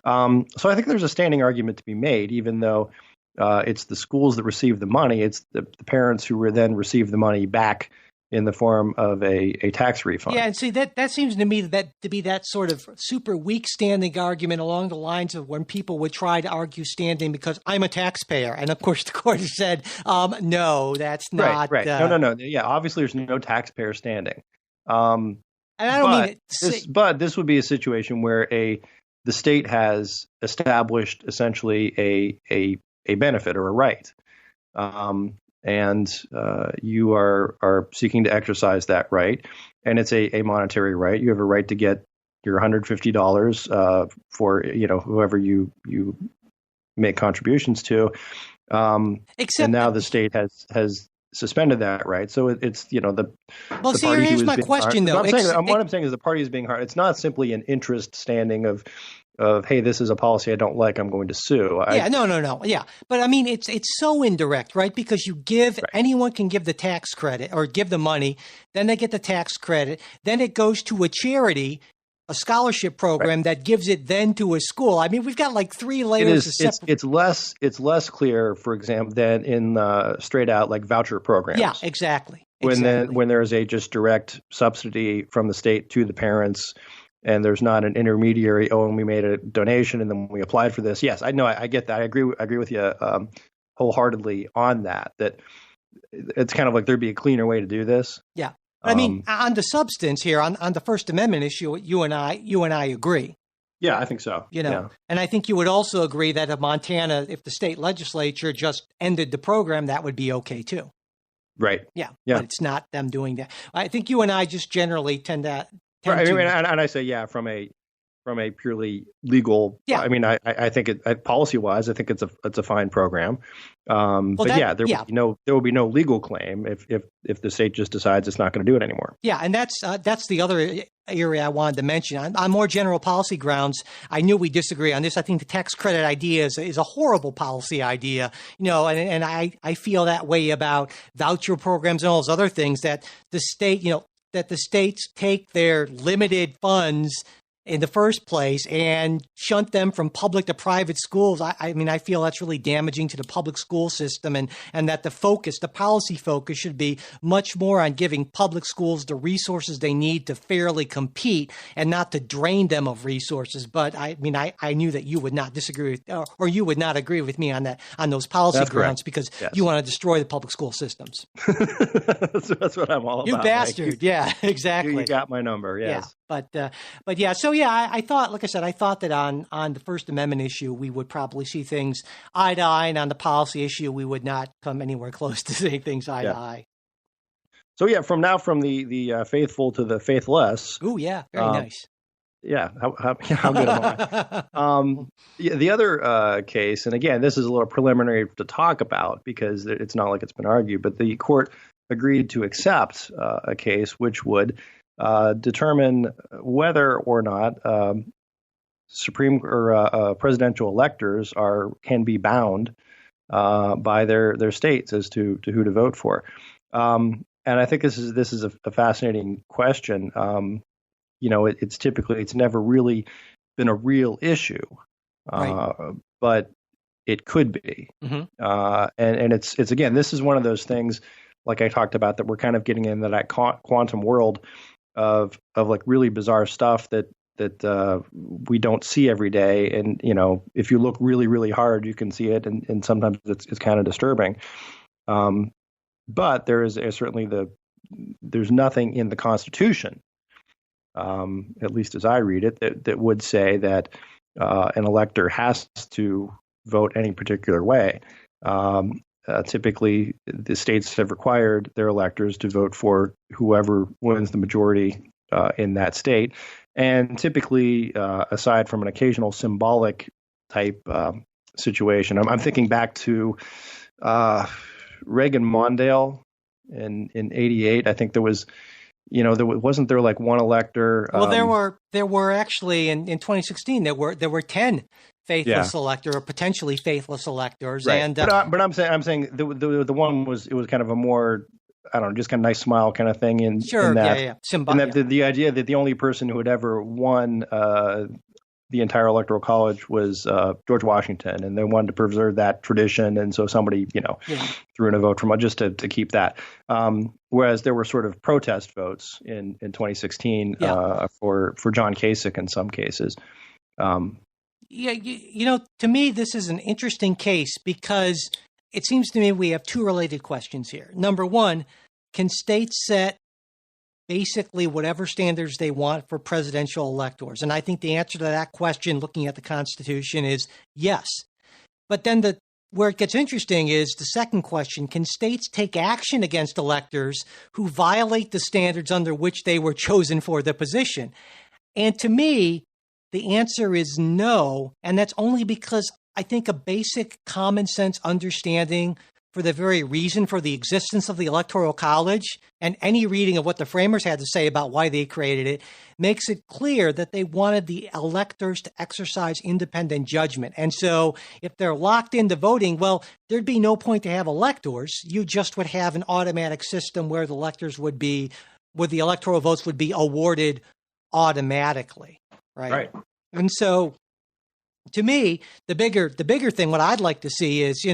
So I think there's a standing argument to be made, even though it's the schools that receive the money. It's the parents who then receive the money back in the form of a tax refund. Yeah, and see, that seems to me to be that sort of super weak standing argument along the lines of when people would try to argue standing because I'm a taxpayer. And of course, the court has said, no, that's not. Right. No. Yeah, obviously there's no taxpayer standing. And I don't mean it. But this would be a situation where the state has established essentially a benefit or a right. and you are seeking to exercise that right, and it's a monetary right. You have a right to get your $150 for whoever you make contributions to, and Except, now the state has suspended that right. So it's the well, the see, party who here's is my being question, harmed. though. What I'm saying is the party is being harmed. It's not simply an interest standing of hey, this is a policy I don't like, I'm going to sue. No. Yeah. But I mean, it's so indirect, right? Because you give, Right. anyone can give the tax credit or give the money, then they get the tax credit, then it goes to a charity, a scholarship program that gives it then to a school. I mean, we've got like three layers of separate. It's less clear, for example, than in straight out like voucher programs. Yeah, exactly. When there's a just direct subsidy from the state to the parents, and there's not an intermediary. Oh, and we made a donation and then we applied for this. Yes, I know. I get that. I agree with you wholeheartedly on that. That it's kind of like there'd be a cleaner way to do this. Yeah. I mean, on the substance here, on the First Amendment issue, you and I agree. Yeah, I think so. And I think you would also agree that if Montana, if the state legislature just ended the program, that would be okay too. Right. Yeah. But it's not them doing that. I think you and I just generally tend to. Right. I mean, and I say, from a purely legal. Yeah. I mean, I think policy wise, I think it's a fine program. There will be no legal claim if the state just decides it's not going to do it anymore. Yeah, and that's the other area I wanted to mention. On more general policy grounds, I knew we disagree on this. I think the tax credit idea is a horrible policy idea, and I feel that way about voucher programs and all those other things that the state, that the states take their limited funds in the first place and shunt them from public to private schools. I mean, I feel that's really damaging to the public school system, and that the policy focus should be much more on giving public schools the resources they need to fairly compete and not to drain them of resources. But I mean, I knew that you would not disagree with, or you would not agree with me on that, on those policy grounds, because you want to destroy the public school systems. That's what I'm all about. You bastard. Yeah, exactly. You got my number. Yes. Yeah. But yeah, so yeah, I thought, like I said, I thought that on the First Amendment issue, we would probably see things eye to eye, and on the policy issue, we would not come anywhere close to seeing things eye to eye. So yeah, from the faithful to the faithless. Ooh, yeah, very nice. Yeah, how good am I? The other case, and again, this is a little preliminary to talk about because it's not like it's been argued, but the court agreed to accept a case which would determine whether or not Supreme or presidential electors can be bound by their states as to who to vote for. And I think this is a fascinating question. It's never really been a real issue, but it could be. Mm-hmm. And it's again, this is one of those things, like I talked about, that we're kind of getting into that quantum world of like really bizarre stuff that we don't see every day. And, if you look really, really hard, you can see it. And sometimes it's kind of disturbing. But there is certainly there's nothing in the Constitution, at least as I read it, that would say that an elector has to vote any particular way. Typically, the states have required their electors to vote for whoever wins the majority in that state. And typically, aside from an occasional symbolic type situation, I'm thinking back to Reagan Mondale in '88. I think there was, wasn't there like one elector? Well, there were actually in 2016 there were 10 faithless elector or potentially faithless electors, right. And but I'm saying the one was kind of a more, I don't know, just kind of nice smile kind of thing in that. And the idea that the only person who had ever won the entire electoral college was George Washington, and they wanted to preserve that tradition, and so somebody threw in a vote from just to keep that. Whereas there were sort of protest votes in 2016 for John Kasich in some cases. To me, this is an interesting case because it seems to me we have two related questions here. Number one, can states set basically whatever standards they want for presidential electors? And I think the answer to that question, looking at the Constitution, is yes. But then the where it gets interesting is the second question: can states take action against electors who violate the standards under which they were chosen for the position? And to me, the answer is no, and that's only because I think a basic common sense understanding for the very reason for the existence of the Electoral College and any reading of what the framers had to say about why they created it makes it clear that they wanted the electors to exercise independent judgment. And so if they're locked into voting, well, there'd be no point to have electors. You just would have an automatic system where the electors would be, where the electoral votes would be awarded automatically, right? And so to me, the bigger thing, what I'd like to see is,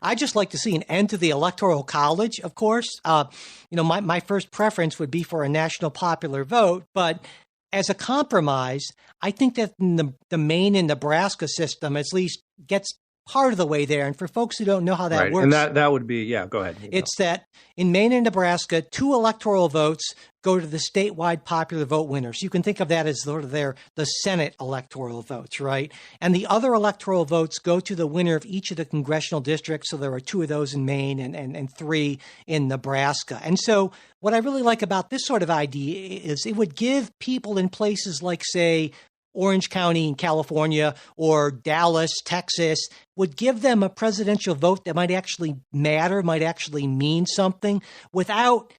I just like to see an end to the Electoral College, of course. My first preference would be for a national popular vote, but as a compromise, I think that the Maine and Nebraska system at least gets part of the way there. And for folks who don't know how that works. And that would be, go ahead. It's that in Maine and Nebraska, 2 electoral votes go to the statewide popular vote winners. You can think of that as sort of the Senate electoral votes, right? And the other electoral votes go to the winner of each of the congressional districts. So there are 2 of those in Maine and 3 in Nebraska. And so what I really like about this sort of idea is it would give people in places like, say, Orange County in California or Dallas, Texas, would give them a presidential vote that might actually matter, might actually mean something while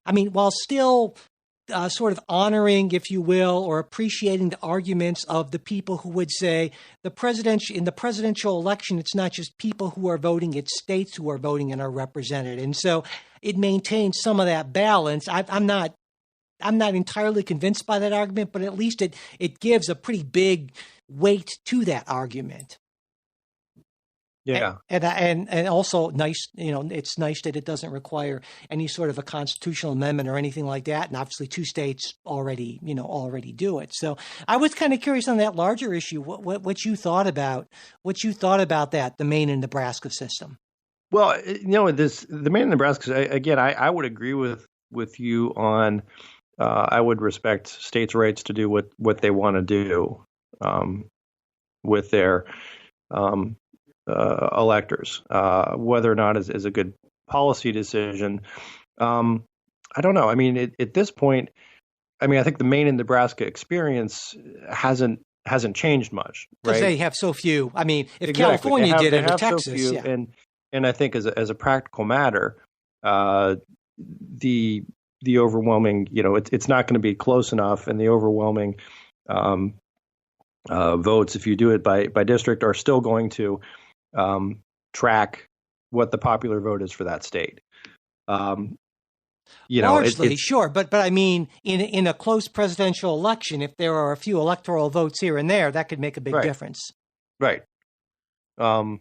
still sort of honoring, if you will, or appreciating the arguments of the people who would say in the presidential election, it's not just people who are voting, it's states who are voting and are represented. And so it maintains some of that balance. I'm not entirely convinced by that argument, but at least it gives a pretty big weight to that argument. Yeah. And also nice, it's nice that it doesn't require any sort of a constitutional amendment or anything like that. And obviously 2 states already do it. So I was kind of curious on that larger issue, what you thought about that, the Maine and Nebraska system. Well, the Maine and Nebraska, again, I would agree with you on, I would respect states' rights to do what they want to do with their electors, whether or not is a good policy decision. I don't know. I mean, at this point, I think the Maine and Nebraska experience hasn't changed much, right? Because they have so few. I mean, if exactly. California did it or Texas, so few, and I think as a practical matter, the overwhelming, it's not going to be close enough, and the overwhelming votes, if you do it by district, are still going to track what the popular vote is for that state. Largely, sure, but I mean, in a close presidential election, if there are a few electoral votes here and there, that could make a big difference. Right. So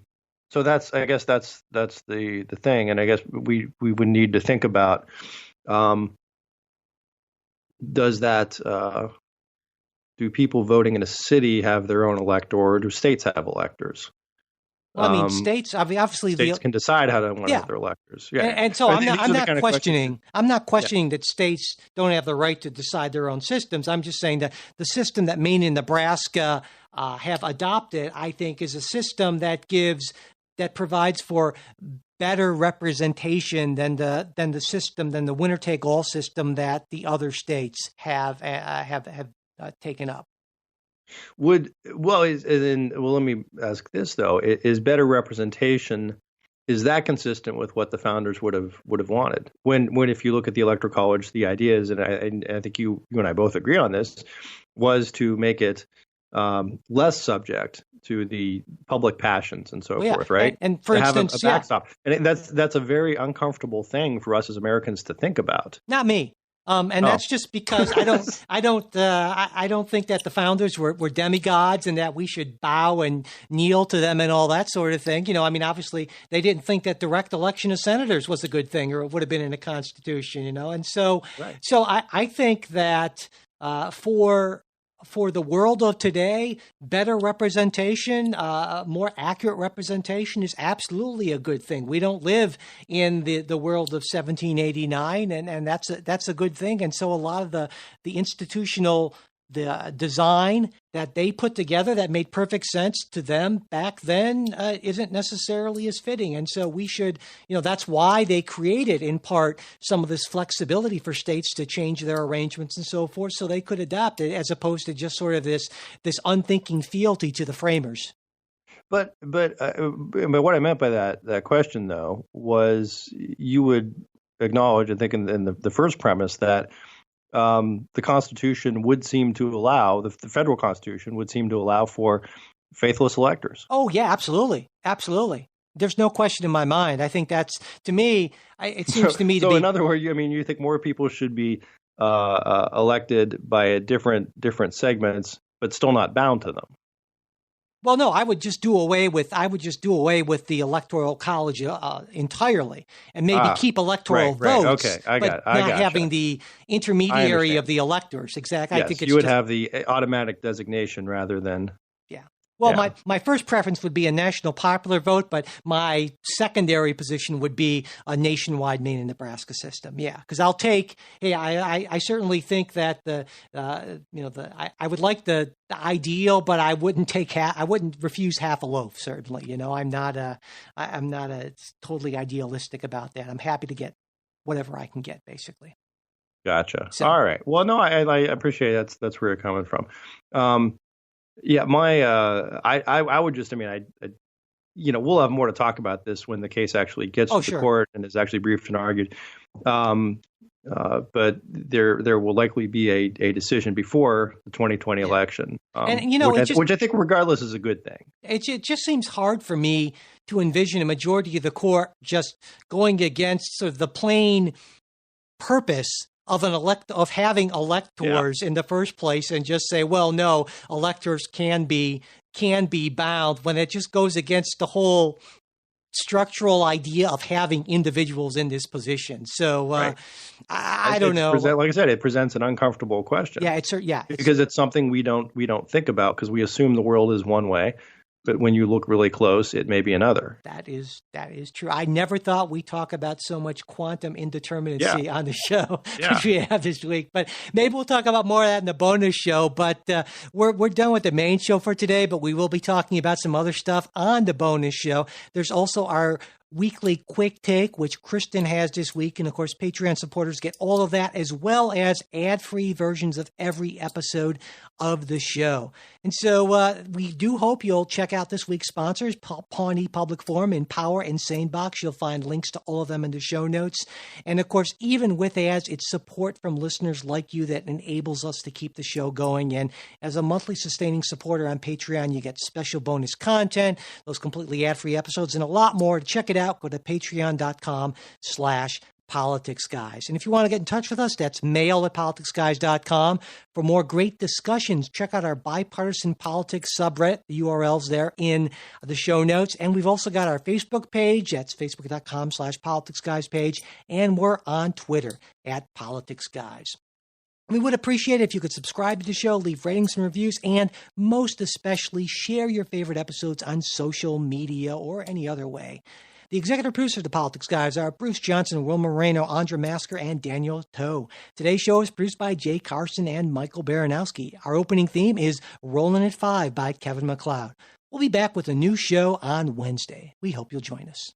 I guess that's the thing, and I guess we would need to think about. Does that do people voting in a city have their own elector, or do states have electors? Well, states obviously states can decide how to want to vote their electors. Yeah, and so I'm not questioning that states don't have the right to decide their own systems. I'm just saying that the system that Maine and Nebraska have adopted, I think, is a system that provides for better representation than the winner-take-all system that the other states have taken up. Let me ask this though: is better representation, is that consistent with what the founders would have wanted? When if you look at the Electoral College, the idea is, and I think you and I both agree on this, was to make it less subject to the public passions and so forth, right? And for instance, have a backstop. And that's a very uncomfortable thing for us as Americans to think about. Not me. That's just because I don't think that the founders were demigods and that we should bow and kneel to them and all that sort of thing. Obviously they didn't think that direct election of senators was a good thing, or it would have been in the Constitution, And so, so I think that for the world of today, better representation, more accurate representation is absolutely a good thing. We don't live in the world of 1789, and that's a good thing. And so a lot of the institutional design that they put together that made perfect sense to them back then isn't necessarily as fitting. And so we should, that's why they created in part some of this flexibility for states to change their arrangements and so forth, so they could adapt it as opposed to just sort of this unthinking fealty to the framers. But what I meant by that question, though, was you would acknowledge, I think, in the first premise that the Constitution would seem to allow, the federal Constitution would seem to allow for faithless electors. Oh, yeah, absolutely. Absolutely. There's no question in my mind. I think that's, to me, it seems to me to be. So in other words, you think more people should be elected by different segments, but still not bound to them. Well, no, I would just do away with the Electoral College entirely, and maybe keep electoral votes, okay, I but not having the intermediary of the electors. Exactly. Yes, I think you would have the automatic designation rather than. Well, my first preference would be a national popular vote, but my secondary position would be a nationwide Maine and Nebraska system. Yeah, because I'll take. Hey, I certainly think that I would like the ideal, but I wouldn't take I wouldn't refuse half a loaf. Certainly, I'm not totally idealistic about that. I'm happy to get whatever I can get, basically. Gotcha. So, all right. Well, no, I appreciate that's where you're coming from. Yeah, I would just, we'll have more to talk about this when the case actually gets to the court and is actually briefed and argued. But there will likely be a decision before the 2020 election, which I think regardless is a good thing. It just seems hard for me to envision a majority of the court just going against sort of the plain purpose of having electors in the first place, and just say, well, no, electors can be bound, when it just goes against the whole structural idea of having individuals in this position. So I don't know. Like I said, it presents an uncomfortable question. Because it's something we don't think about, because we assume the world is one way. But when you look really close, it may be another. That is true. I never thought we talk about so much quantum indeterminacy on the show which we have this week. But maybe we'll talk about more of that in the bonus show. But we're done with the main show for today, but we will be talking about some other stuff on the bonus show. There's also our weekly quick take, which Kristen has this week. And of course, Patreon supporters get all of that, as well as ad-free versions of every episode of the show. And so we do hope you'll check out this week's sponsors, Pawnee Public Forum, Empower, and SaneBox. You'll find links to all of them in the show notes. And of course, even with ads, it's support from listeners like you that enables us to keep the show going. And as a monthly sustaining supporter on Patreon, you get special bonus content, those completely ad-free episodes, and a lot more. To check it out, go to patreon.com/politicsguys. And if you want to get in touch with us, that's mail@politicsguys.com. For more great discussions, check out our bipartisan politics subreddit. The URL's there in the show notes. And we've also got our Facebook page. That's facebook.com/politicsguys page. And we're on Twitter @politicsguys. We would appreciate it if you could subscribe to the show, leave ratings and reviews, and most especially share your favorite episodes on social media or any other way. The executive producers of the Politics Guys are Bruce Johnson, Will Moreno, Andra Masker, and Daniel Toe. Today's show is produced by Jay Carson and Michael Baranowski. Our opening theme is Rollin' at 5 by Kevin MacLeod. We'll be back with a new show on Wednesday. We hope you'll join us.